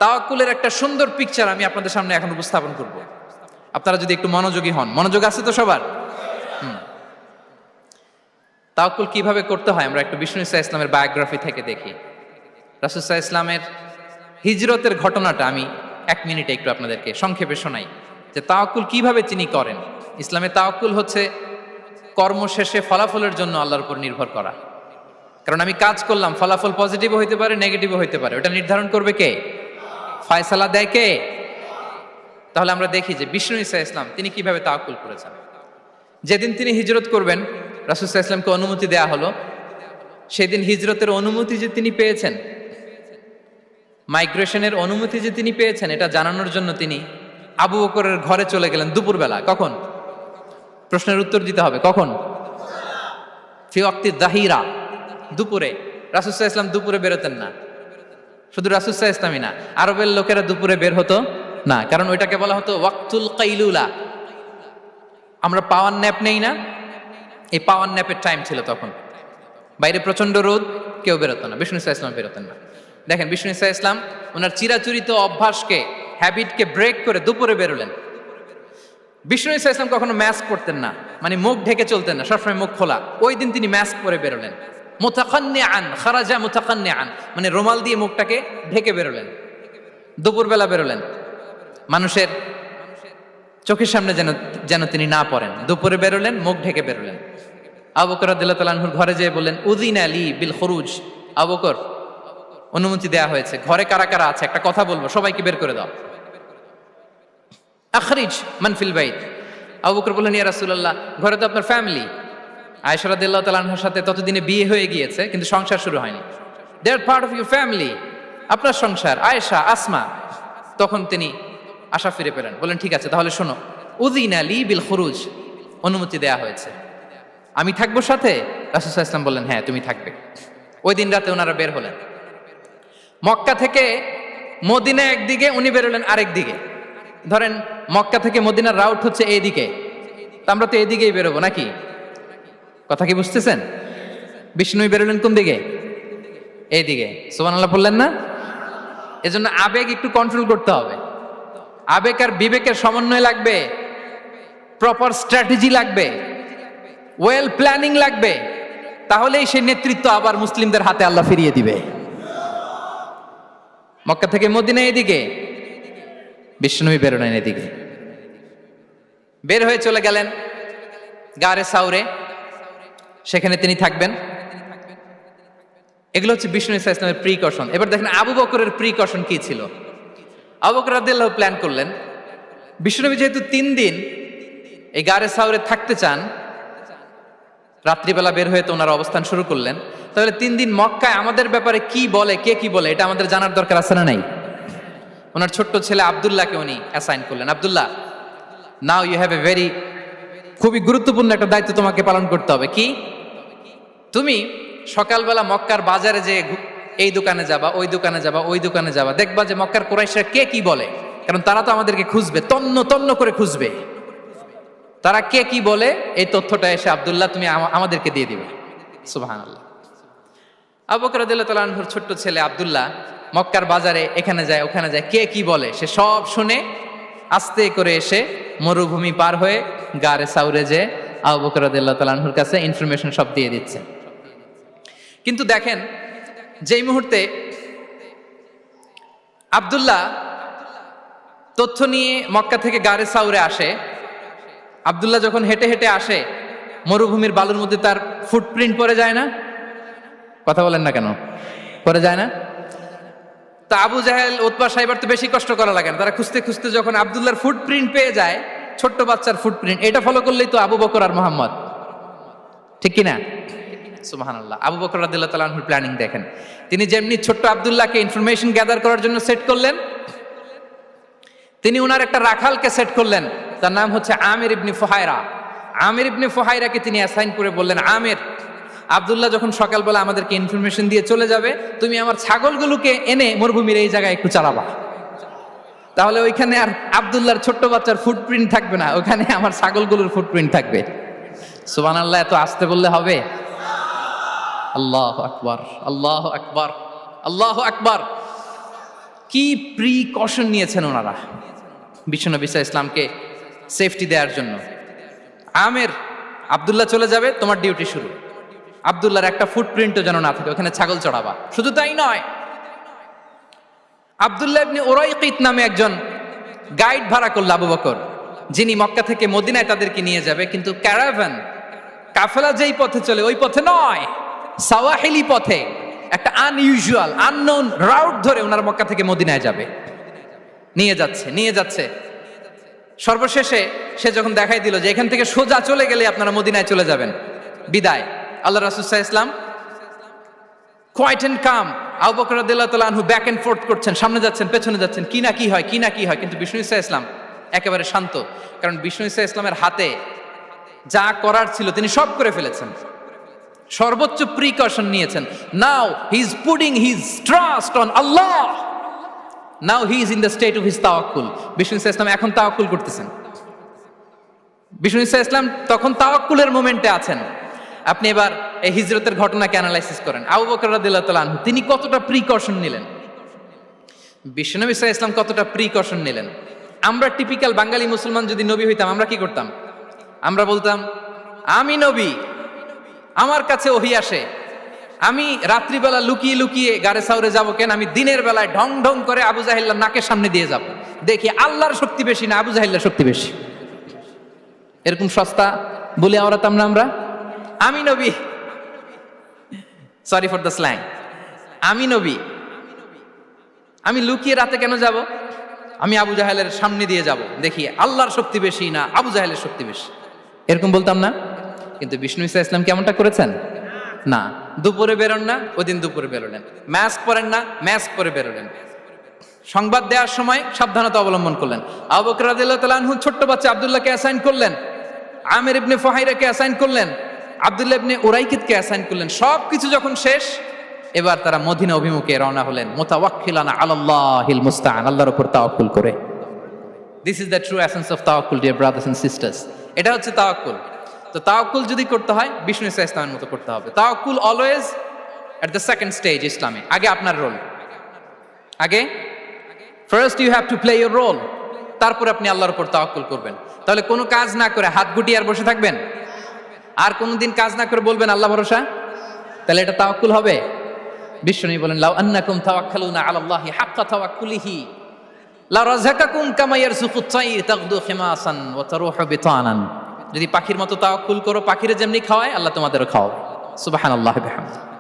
তাওয়াক্কুলের একটা সুন্দর পিকচার আমি আপনাদের সামনে এখন উপস্থাপন করব, আপনারা যদি একটু মনোযোগী হন। মনোযোগ আছে তো সবার? তাওয়াক্কুল কিভাবে করতে হয় আমরা একটু বিষ্ণু ইসা ইসলামের বায়োগ্রাফি থেকে দেখি। রাসূল সাল্লাল্লাহু আলাইহি ইসলামের হিজরতের ঘটনাটা আমি 1 মিনিটে একটু আপনাদেরকে সংক্ষেপে শোনাই, যে তাওয়াক্কুল কিভাবে তিনি করেন। ইসলামে তাওয়াক্কুল হচ্ছে কর্ম শেষে ফলাফলের জন্য আল্লাহর উপর নির্ভর করা। কারণ আমি কাজ করলাম, ফলাফল পজিটিভও হইতে পারে, নেগেটিভও হইতে পারে, ওটা নির্ধারণ করবে কে? ফয়সালা দেয় কে? তাহলে আমরা দেখি যে বিষ্ণু ইসা ইসলাম তিনি কিভাবে তাওয়াক্কুল করেছেন। যেদিন তিনি হিজরত করবেন, রাসূল সাল্লাল্লাহু আলাইহি ওয়াসাল্লামকে অনুমতি দেয়া হলো, সেদিন হিজরতের অনুমতি যে তিনি পেয়েছেন, মাইগ্রেশনের অনুমতি যে তিনি পেয়েছেন, এটা জানানোর জন্য তিনি আবু বকরের ঘরে চলে গেলেন দুপুরবেলা। কখন? প্রশ্নের উত্তর দিতে হবে, কখন? ফি ওয়াক্তি যাহিরা, দুপুরে। রাসূল সাল্লাল্লাহু আলাইহি ওয়াসাল্লাম দুপুরে বেরোতেন না। শুধু রাসূল সাল্লাল্লাহু আলাইহি ওয়াসাল্লামই না, আরবের লোকেরা দুপুরে বের হতো না, কারণ ওইটাকে বলা হতো ওয়াক্তুল কাইলুলা। আমরা পাওয়ার ন্যাপ নেই না, এই পাওয়ার ন্যাপের টাইম ছিল তখন। বাইরে প্রচন্ড রোদ, কেউ বেরোতো না, বিষ্ণু ইসা ইসলাম বেরোতেন না। দেখেন বিষ্ণু ইসা ইসলাম ওনার চিরাচরিত অভ্যাসকে, হ্যাবিটকে ব্রেক করে দুপুরে বেরোলেন। বিষ্ণু ইসা ইসলাম কখনো মাস্ক পরতেন না, মানে মুখ ঢেকে চলতেন না, সবসময় মুখ খোলা। ওই দিন তিনি মাস্ক পরে বেরোলেন। মুতাকান্নিআন, খারাজা মুতাকান্নিআন, মানে রুমাল দিয়ে মুখটাকে ঢেকে বেরোলেন। দুপুরবেলা বেরোলেন, মানুষের চোখের সামনে যেন তিনি না পড়েন। দুপুরে বেরোলেন, মুখ ঢেকে বেরোলেন। আবু বকর রাদিয়াল্লাহু তাআলা আনহুর ঘরে যেয়ে বললেন, উযিনা লি বিল খুরুজ। আবু বকর, অনুমতি দেয়া হয়েছে, ঘরে কারা কারা আছে একটা কথা বলবো, সবাইকে বের করে দাও। আখরিজ মান ফিল বাইত। আবু বকর বললেন, ইয়া রাসূলুল্লাহ, ঘরে তো আপনার ফ্যামিলি। আয়েশা রাদিয়াল্লাহু তাআলা আনহার সাথে ততদিনে বিয়ে হয়ে গিয়েছে, কিন্তু সংসার শুরু হয়নি। দে আর পার্ট অফ ইউর ফ্যামিলি, আপনার সংসার, আয়েশা, আসমা। তখন তিনি আশা ফিরে পেলেন, বলেন ঠিক আছে তাহলে শোনো, উযিনা লি বিল খুরুজ, অনুমতি দেয়া হয়েছে, আমি থাকবো সাথে? রাসূল সাল্লাল্লাহু আলাইহি ওয়াসাল্লাম বললেন, হ্যাঁ তুমি থাকবে। ওই দিন রাতে ওনারা বের হলেন। মক্কা থেকে মদিনা একদিকে, উনি বেরোলেন আরেক দিকে। ধরেন মক্কা থেকে মদিনার রাউট হচ্ছে এইদিকে, তা আমরা তো এইদিকেই বেরোবো নাকি? কথা কি বুঝতেছেন? বিষ্ণু বেরোলেন কোন দিকে? এইদিকে। সুবহানাল্লাহ বললেন না? এজন্য আবেগ একটু কন্ট্রোল করতে হবে। আবেগ আর বিবেকের সমন্বয় লাগবে, প্রপার স্ট্র্যাটেজি লাগবে, ওয়েল প্ল্যানিং লাগবে, তাহলেই সেই নেতৃত্ব আবার মুসলিমদের হাতে আল্লাহ ফিরিয়ে দিবে। মক্কা থেকে মদিনা এদিকে, বিষ্ণুই বেরোলেন এদিকে। বের হয়ে চলে গেলেন গারে সাউরে, সেখানে তিনি থাকবেন। এগুলো হচ্ছে বিষ্ণু ইসা ইসলামের প্রিকশন। এবার দেখেন আবু বকরের প্রিকশন কি ছিল। আবু বকর রাদিয়াল্লাহু প্ল্যান করলেন, বিষ্ণুনবী যেহেতু 3 দিন এই গারে সাউরে থাকতে চান, রাত্রিবেলা বের হয়ে তো ওনারা অবস্থান শুরু করলেন, তাহলে 3 দিন মক্কায় আমাদের ব্যাপারে কি বলে, কে কি বলে, এটা আমাদের জানার দরকার আছে না নাই? ওনার ছোট্ট ছেলে আব্দুল্লাহকে উনি অ্যাসাইন করলেন। Abdullah, now you have a very, খুবই গুরুত্বপূর্ণ একটা দায়িত্ব তোমাকে পালন করতে হবে। কি? তুমি সকালবেলা মক্কার বাজারে যে এই দোকানে যাবা, ওই দোকানে যাবা, ওই দোকানে যাবা, দেখবা যে মক্কার কুরাইশরা কে কি বলে, কারণ তারা তো আমাদেরকে খুঁজবে, তন্ন তন্ন করে খুঁজবে। তারা কে কি বলে এই তথ্যটা এসে আব্দুল্লাহ তুমি আমাদেরকে দিয়ে দিবে। সুবহানাল্লাহ। আবু বকর রাদিয়াল্লাহু তাআলা আনহুর ছোট্ট ছেলে আব্দুল্লাহ মক্কার বাজারে এখানে যায় ওখানে যায়, কে কি বলে সে সব শুনে আস্তে করে এসে মরুভূমি পার হয়ে গারে সাউরে যে আবু বকর রাদিয়াল্লাহু তাআলা আনহুর কাছে ইনফরমেশন সব দিয়ে দিচ্ছে। কিন্তু দেখেন, যেই মুহূর্তে আব্দুল্লাহ তথ্য নিয়ে মক্কা থেকে গারে সাউরে আসে, আব্দুল্লাহ যখন হেঁটে হেঁটে আসে, মরুভূমির বালুর মধ্যে তার ফুটপ্রিন্ট পড়ে যায় না? কথা বলেন না কেন? পড়ে যায় না? তা আবু জাহেল, উতবা সাইবার তো বেশি কষ্ট করা লাগে না, তারা খুঁজতে খুঁজতে যখন আব্দুল্লাহর ফুটপ্রিন্ট পেয়ে যায়, ছোট্ট বাচ্চার ফুটপ্রিন্ট, এটা ফলো করলেই তো আবু বকর আর মোহাম্মদ, ঠিক কিনা? সুবহানাল্লাহ। আবু বকর রাদিয়াল্লাহু তাআলা আনহুর প্ল্যানিং দেখেন, তিনি যেমনি ছোট্ট আব্দুল্লাহকে ইনফরমেশন গ্যাদার করার জন্য সেট করলেন, তিনি উনার একটা রাখালকে সেট করলেন, তার নাম হচ্ছে আমির ইবনে ফুহায়রা। আমির ইবনে ফুহায়রাকে তিনি অ্যাসাইন করে বললেন, আমির, আব্দুল্লাহ যখন সকালবেলা আমাদেরকে ইনফরমেশন দিয়ে চলে যাবে, তুমি আমার ছাগলগুলোকে এনে মরুভূমির এই জায়গায় একটু চালাবা, তাহলে ওইখানে আর আব্দুল্লাহর ছোট্ট বাচ্চার ফুটপ্রিন্ট থাকবে না, ওখানে আমার ছাগলগুলোর ফুটপ্রিন্ট থাকবে। সুবহানাল্লাহ। এত আস্তে বললে হবে? আল্লাহু আকবার, আল্লাহু আকবার, আল্লাহু আকবার। কি প্রিকশন নিয়েছেন ওনারা বিশ্বনবী সাল্লাল্লাহু আলাইহি ইসলামকে সেফটি দেওয়ার জন্য। আমের, আব্দুল্লাহ চলে যাবে, তোমার ডিউটি শুরু। আব্দুল্লাহর একটা ফুটপ্রিন্টও যেন না থাকে, ওখানে ছাগল চড়াবা। শুধু তাই নয়, আব্দুল্লাহ ইবনে উরাইকিত নামে একজন গাইড ভাড়া করল আবু বকর, যিনি মক্কা থেকে মদিনায় তাদেরকে নিয়ে যাবে। কিন্তু ক্যারাভান, কাফেলা যেই পথে চলে ওই পথে নয়, সাওয়াহিলি পথে, একটা আনইউজুয়াল আননোন রাউট ধরে ওনারা মক্কা থেকে মদিনায় যাবে। নিয়ে যাচ্ছে সর্বশেষে সে যখন দেখাই দিল যে এখান থেকে সোজা চলে গেলে আপনারা মদিনায় চলে যাবেন, বিদায়। আল্লাহ রাসূল সাল্লাল্লাহু আলাইহি ওয়াসাল্লাম কোয়াইট এন্ড কাম, আবু বকর রাদিয়াল্লাহু তাআলা আনহু ব্যাক এন্ড ফোর্থ করছেন, সামনে যাচ্ছেন পেছনে যাচ্ছেন, কি না কি হয়। কিন্তু বিষ্ণু সাল্লাল্লাহু আলাইহি ওয়াসাল্লাম একেবারে শান্ত, কারণ বিষ্ণু সাল্লাল্লাহু আলাইহি ওয়াসাল্লামের হাতে যা করার ছিল তিনি সব করে ফেলেছেন, সর্বোচ্চ প্রিকশন নিয়েছেন। Now he is putting his trust on Allah, now he is in the state of his তাওয়াক্কুল। বিষ্ণু সাল্লাল্লাহু আলাইহি ওয়াসাল্লাম এখন তাওয়াক্কুল করতেছেন। বিষ্ণু সাল্লাল্লাহু আলাইহি ওয়াসাল্লাম তখন তাওয়াক্কুলের মোমেন্টে আছেন। আপনি এবার এই হিজরতের ঘটনাকে অ্যানালাইসিস করেন। আবু বকর রাদিয়াল্লাহু তাআলা আনহু তিনি কতটা প্রিকশন নিলেন, বিশ্বনবী সাল্লাল্লাহু আলাইহি ওয়াসাল্লাম কতটা প্রিকশন নিলেন। আমরা টিপিক্যাল বাঙালি মুসলমান যদি নবী হইতাম আমরা কি করতাম? আমরা বলতাম আমি নবী, আমার কাছে ওহী আসে, আমি রাত্রিবেলা লুকিয়ে লুকিয়ে গারে সাউরে যাব কেন? আমি দিনের বেলায় ঢং ঢং করে আবু জাহেলের নাকের সামনে দিয়ে যাব, দেখি আল্লাহর শক্তি বেশি না আবু জাহেলের শক্তি বেশি। এরকম সস্তা বলে আওড়াতাম না আমরা? আমি নবী, সরি ফর দ্য স্ল্যাং, আমি নবী, আমি লুকিয়ে রাতে কেন যাব? আমি আবু জাহেলের সামনে দিয়ে যাব, দেখি আল্লাহর শক্তি বেশি না আবু জাহেলের শক্তি বেশি। এরকম বলতাম না? কিন্তু বিষ্ণু সাল্লাল্লাহু আলাইহি ওয়াসাল্লাম কেমনটা করেছেন? না, দুপুরে বেরোন না, ওই দিন দুপুরে বেরোলেন। মাস্ক পরেন না, মাস্ক পরে বেরোলেন। সংবাদ দেওয়ার সময় সাবধানতা অবলম্বন করলেন। আবু বকর রাদিয়াল্লাহু তাআলা আনহু ছোট্ট বাচ্চা আব্দুল্লাহকে অ্যাসাইন করলেন, আমির ইবনে ফুহাইরাকে অ্যাসাইন করলেন, আব্দুল্লাহ ইবনে উরাইকিতকে অ্যাসাইন করলেন। সবকিছু যখন শেষ, এবার তারা মদিনা অভিমুখে রওনা হলেন, মুতাওয়াক্কিলানা আলাল্লাহিল মুস্তাআন, আল্লাহর উপর তাওয়াক্কুল করে। This is the true essence of তাওয়াক্কুল, ডিয়ার ব্রাদার্স এন্ড সিস্টার্স। এটা হচ্ছে তাওয়াক্কুল। তো তাওয়াক্কুল যদি করতে হয় বিষ্ণু সাল্লাল্লাহু আলাইহি ওয়াসাল্লামের মতো করতে হবে। তাওয়াক্কুল always at the second stage ইসলামে। আগে আপনার রোল, আগে first you have to play your role, তারপর আপনি আল্লাহর উপর তাওয়াক্কুল করবেন। তাহলে কোনো কাজ না করে হাত গুটিয়ে আর বসে থাকবেন, আর কোনোদিন কাজ না করে বলবেন আল্লাহ ভরসা, তাহলে এটা তাওয়াক্কুল হবে? বিশ্বনবী বলেন লাউ আন্নাকুম তাওয়াক্কালুনা আলাল্লাহি হাক্কা তাওয়াক্কুলিহি লা রাযাকাকুম কামা ইয়ারযুকুত তাইর তাগদু খিমাসান ওয়া তারুহু বিতানান। যদি পাখির মতো তাওয়াক্কুল করো, পাখিরে যেমনি খাওয়ায় আল্লাহ তোমাদেরও খাওয়াবে। সুবহানাল্লাহি ওয়া বিহামদিহি।